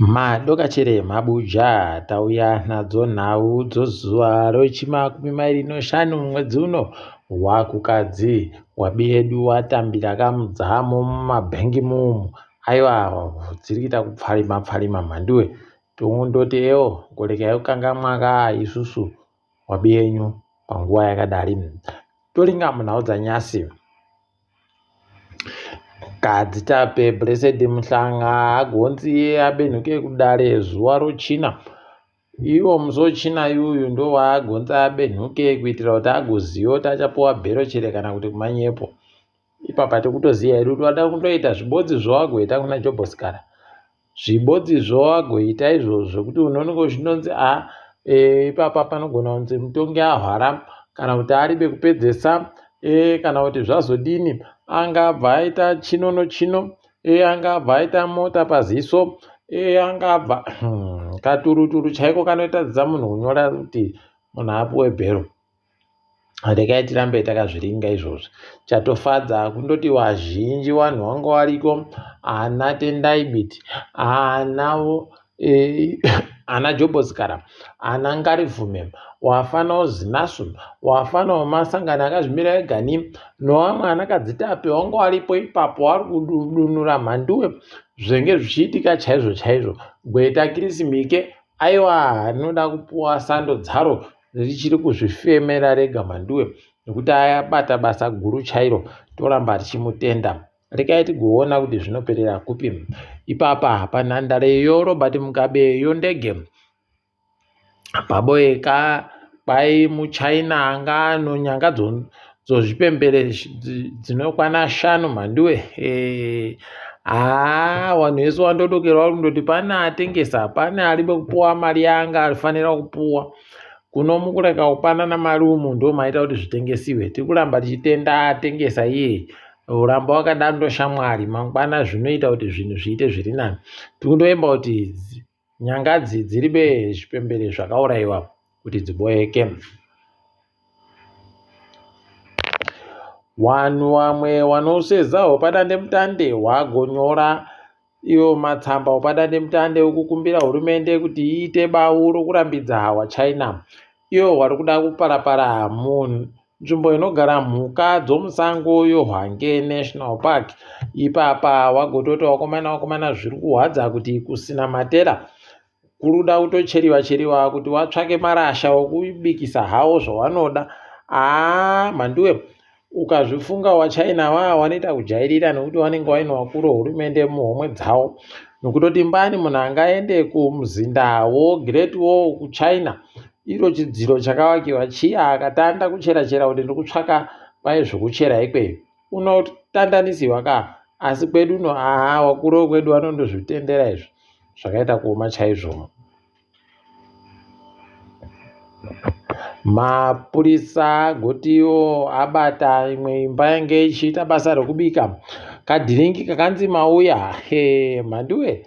Madokachere mabuja tauya nadzo nhau dzozuva rochimagumi mairi noshanu mwedzi uno wakukadzi wabedu watambira kamudzamo mumabhengi mumu aiwa dziri kuita kupfarima mhanduwe tongondoti ewo gorekai kukangamwaka isusu wabenyu panguva yakadari toringa munhau dzanyasi kadzitape Blessed Muhlanga agonzi abenhuke kudare zuva rochina iwo muzochina yuyu ndo waagonzi abenhuke kuitira kuti agoziva kuti achapuwa bhero chere kana kuti kumanyepo ipapa tikutoziva hedu kuti wada kundoita zvibodzi zvawagoita kuna Jobhosikara zvibodzi zvawagoita izvozvo kuti unongo zvinonzi ipapa panogona kunzi mutongi ahwara kana kuti ari bekupedzesa kana kuti zvazodini angabva aita chino angabva aita mota paziso angabva katuruturu chaiko kanoitadzisa munhu kunyora kuti munhu apuwe bhero. Regai tirambe takazviringa izvozvo. Chatofadza kundoti wazhinji wanhu wanga wariko ana Tendai Biti ana Jobhosikara ana Ngarivhume wafanawo Zinasu wafanawo masangano akazvimira egani nevamwe anakadzitape wanga waripo ipapo wari kudunura mhanduwe zvenge zvichiitika chaizvo Gweta Kirisimike aiwa rinoda kupuwa sando dzaro richiri kuzvifemera rega mhanduwe nekuti ayabata basa guru chairo toramba tichimutenda. Regai tigoona kuti zvinoperera kupi. Ipapa panhandareyo Robert Mugabeyo ndege paboeka pai muChina anga anonyanga dzozvipembere dzinokwana 5 mhanduwe wanhu wese wandodokerwa kundoti pane atengesa pane ari kupuwa mari yanga alifanira kupuwa kuno mukureka kupanana mari umu ndo maita kuti zvitengesiwe tikuramba tichitenda atengesa iye uramba wakadaro ndoshamwari mangwana zvinoita kuti zvinhu zviite zviri nani tikundoemba kuti nyangadzi dziribe zvipembere zvakaurayiwa kuti dziboeke. Wanhu wamwe wanosezawo padandemutande wagonyora iwo matsamba opadandemutande okukumbira hurumende kuti iite bau rokurambidza hawa China iwo wari kuda kuparapara munzvimbo inogara mhuka dzomusango yoHwange National Park. Ipapa wagototi wakomana zviri kuhwadza kuti kusina matera kuruda kutocheriwa kuti watsvake marasha okubikisa hawo zvawanoda mhanduwe ukazvifunga waChina wanoita kujairira nekuti wanenge waine wakuru hurumende muhomwe dzawo nokutoti mbani munhu angaende kumuzindawo Great Wall kuChina iro chidziro chakavakiwa chiya akatanda kucherachera kuti ndikutsvaka pai zvokuchera ikweyo unotandanisiwa ka asi kwedu no wakuru kwedu vanondozvitendera izvo zvakaita kuoma chaizvo. Mapurisa gotiwo abata imwe imba yange ichiita basa rokubika kadhiringi kakanzi mauya mhanduwe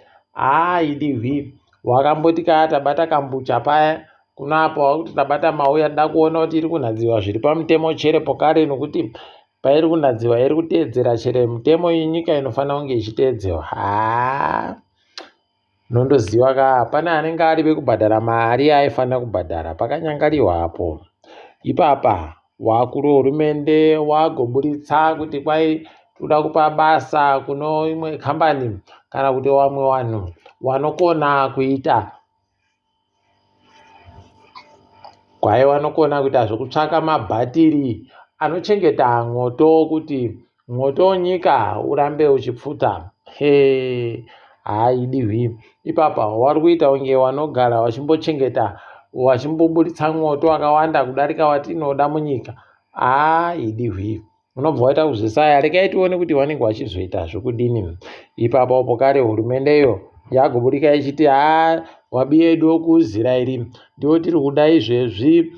idihwi wakamboti tabata kambucha paya kunapo wakuti tabata mauya toda kuona kuti iri kunhadziwa zviri pamutemo chere pokare nokuti pairi kunhadziwa iri kuteedzera chere mutemo inyika inofanira kunge ichiteedzewa nondoziva pane anenge ari bekubhadhara mari aifanira kubhadhara pakanyangariwapo. Ipapa wakuru hurumende wagoburitsa kuti kwai toda kupa basa kuno imwe kambani kana kuti wamwe wanhu wanokona kuita kuita zvokutsvaka mabhatiri anochengeta mwoto kuti mwoto wenyika urambe uchipfuta. Idihwi ipapa wari kuita kunge wanogara wachimbochengeta wachimboburitsa mwoto wakawanda kudarika watinoda munyika idihwi unobva waita kuzvisaya. Regai tione kuti wanenge wachizoita zvokudini. Ipapa pokare hurumendeyo yagoburika ichiti wabiyedu okuIsraeri ndiwo tiri kuda izvezvi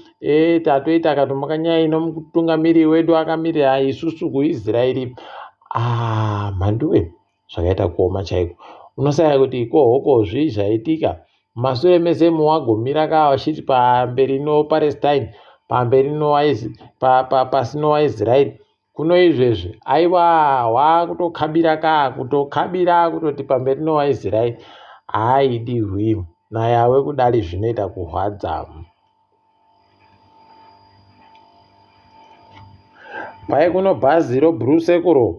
tatoita katomakanyai nomutungamiri wedu akamirira isusu kuIsraeri mhanduwe zvakaita kuoma chaiko. Unosaya kuti kohokozvi zvaitika mashure mezemu wagomira wachiti pamberi noPalestine pamberi pasino waIsraeri kuno izvezvi aiwa wakutokabira kutoti pamberi nowaIsraeri haidiwi nayawe kudari zvinoita kurwadza. Pai kuno bhazi roBlue Circle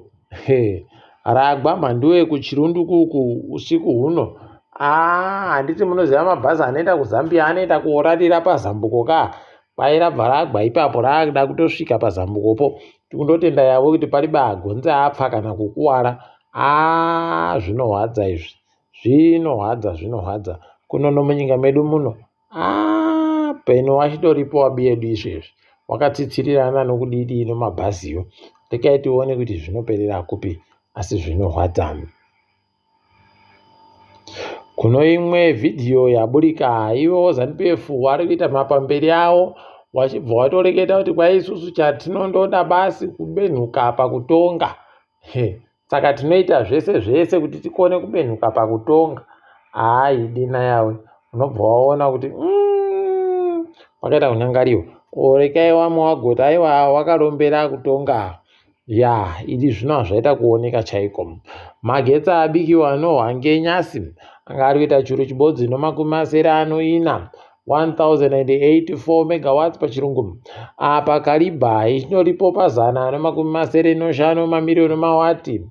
ragwa mhanduwe kuChirundu kuku usiku huno. Handiti munoziva mabhazi anoenda kuZambia anoenda kuorarira pazambuko ka. Pai rabva ragwa ipapo rakuda kutosvika pazambukopo. Tikundotenda yavo kuti pariba gonze apfa kana kukuwara. Zvinorwadza izvi. Zvinohwadza. Kunono munyika medu muno. Peno wachitoripo wabiyedu izvezvi. Wakatsitsirirana nokudidi nomabhaziyo. Rekai tione kuti zvinoperera kupi, asi zvinorwadza. Kuno imwe vhidhiyo yaburika ivo ZANU-PF vari kuita mapamberi avo wachibva watoreketa kuti kwai isusu chatinondoda basi kubenhuka pakutonga. Saka tinoita zvese kuti tikone kubenhuka pakutonga. Dina yawe unobva waona kuti wakaita kunyangariwa. Rekai wamwe wagota aiwa wakarombera kutonga. Idi zvino hazvaita kuoneka chaiko. Magetsi abikiwa noHwange Nyasi anga ari kuita churu chibodzi no4 1084 megawatts pachirungu. Apa Kariba ichinoripo pa105 mamirioni mawati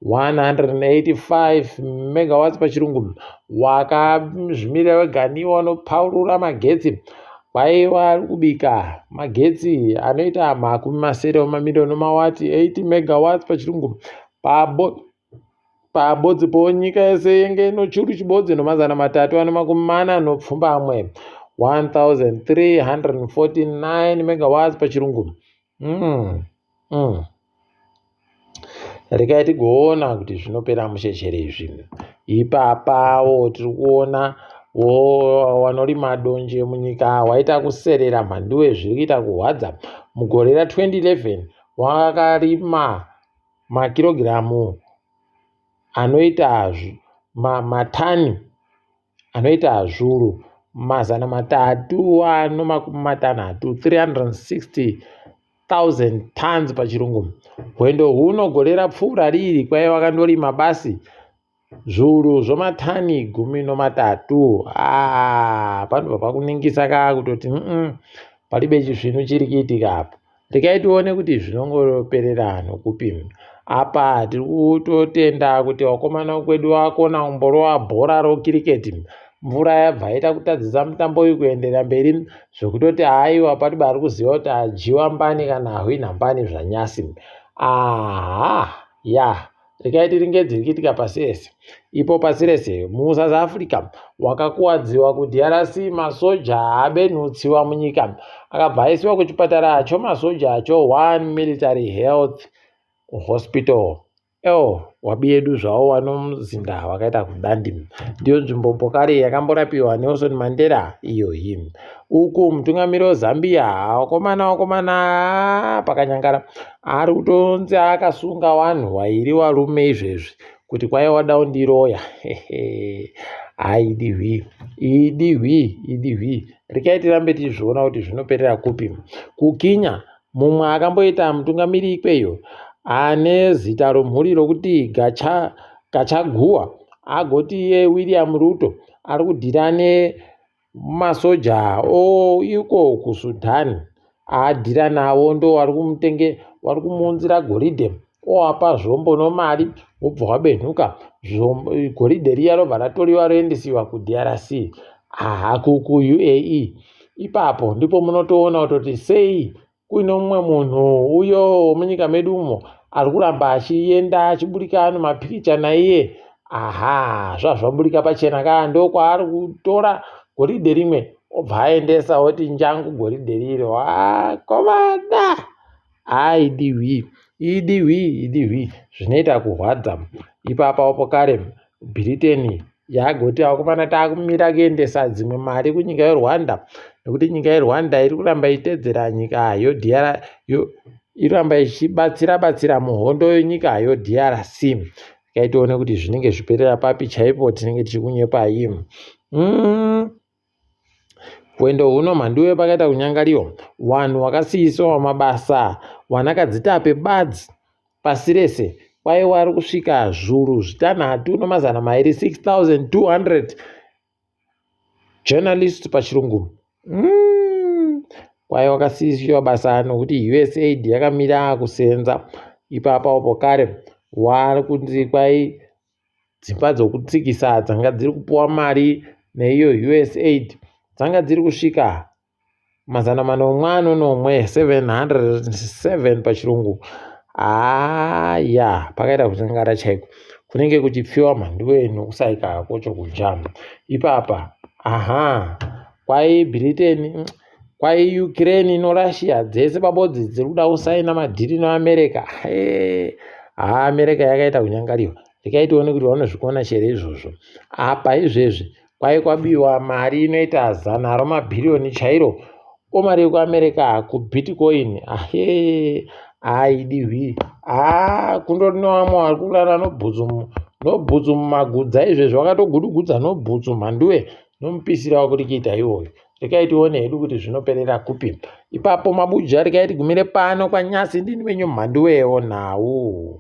185 megawatts pachirungu. Wakazvimirira wega ndiwo anopaurura magetsi. Kwaiva ari kubika magetsi anoita 70 mamirioni mawati 80 megawatts pachirungu. Pabodzipo nyika yese yenge inochuru chibodzi no340 1349 megawatts pachirungu. Rekai tigoona kuti zvinopera mushechere izvi. Ipapawo tiri kuona wanorima donje munyika waita kuserera mhanduwe zviri kuita kurwadza. Mugore ra2011 wakarima makirogiramu anoita matani anoita zviuru 360,000 tons pachirungu. Hwendo huno gore rapfuura riri kwai wakandorima basi zviuru zvomatani 13. Panobva pakuningisa kaa kutoti palibe chinhu chiri kuitika apa. Rekai tione kuti zvinongoperera nokupi. Apa tiri kutotenda kuti wakomana kwedu wakona kumborova bhora rokiriketi. Mvura yabva yaita kutadzisa mutambo uyu kuenderera mberi zvekutoti haiwa pariba ari kuziva kuti ajiwa mbani kana ahwina mbani zvanyasi. Rekai tiringe dziri kuitika pasi rese. Ipo pasi rese muSouth Africa wakakuwadziwa kuDRC masoja abenhutsiwa munyika akabva aisiwa kuchipatara chomasoja cho1 Military Health Hospital. Wabiyedu zvavo vanomuzinda wakaita kudandi. Ndiyo nzvimbo pokare yakamborapiwa Nelson Mandela iyoyi. Uku mutungamiri weZambia wakomana pakanyangara ari kutonzi akasunga vanhu vairi varume izvezvi kuti kwai wada kundiroya. Idihwi. Rekai tirambe tichizviona kuti zvinoperera kupi. Kukinya mumwe akamboita mutungamiri ikweyo ane zita romhuri rokuti Gachagua agoti iye William Ruto ari kudhira nemasoja iko kuSudan. Adhira nawo ndo vari kumuunzira goridhe owapa zvombo nomari wobva wabenhuka. Goridhe riya robva ratoriwa roendesiwa kuDRC kuku UAE. Ipapo ndipo munotoona kutoti sei kuino mumwe munhu uyo munyika medu umo ari kuramba achienda achiburika mapikicha naiye. Zvazvaburika pachena kaa ndokwaari kutora goridhe rimwe obva aendesa oti njangu goridhe riro. Komana idihwi zvinoita kurwadza. Ipapo pokare Britain yagoti wakomana taakumira kuendesa dzimwe mari kunyika yeRwanda nekuti nyika yeRwanda iri kuramba itedzera nyika iramba ichibatsira muhondo yenyika DRC. Kaitione kuti zvinenge zviperera papi chaipo tinenge tichikunyepai. Kwendo huno mhanduwe pakaita kunyangariwa vanhu vakasiyisawo mabasa vanakadzitape badzi pasi rese kwaiwa ari kusvika zviuru zvitanhatu nemazana mairi 6200 journalist pachirungu. Kwaiwa wakasiisiwa basa nokuti USAID yakamira kusenza ipapo kare wari kunzi kwai dzimba dzokutsikisa dzanga dziri kupuwa mari neiyo USAID dzanga dziri kusvika mazana manomwe nomwe 707 pachirungu. Ya pakaita kunyangara chaiko kunenge kuchipfiwa mhanduwe nokusaika kocho kujama ipapa. Kwai Britain, kwai Ukraine noRussia dzese babodzi dziri kuda kusaina madhiri neAmerica. America yakaita kunyangariwa, ndikaitione kuti vanozvikona chere izvozvo. Apa izvezvi kwai kwabiwa mari inoita 100 remabhiriyoni chairo omari yekuAmerica kubitcoin. Aidihwi kundori nevamwe vari kurara nobhutsu mumagudza izvezvi wakatogudugudza nobhutsu mhanduwe nomupisira wakurikita iwoyo. Rikaitione hedu kuti zvinoperera kupi. Ipapo mabuja rikaiti gumire pano kwanyasi ndini wenyu mhanduwewo nhau.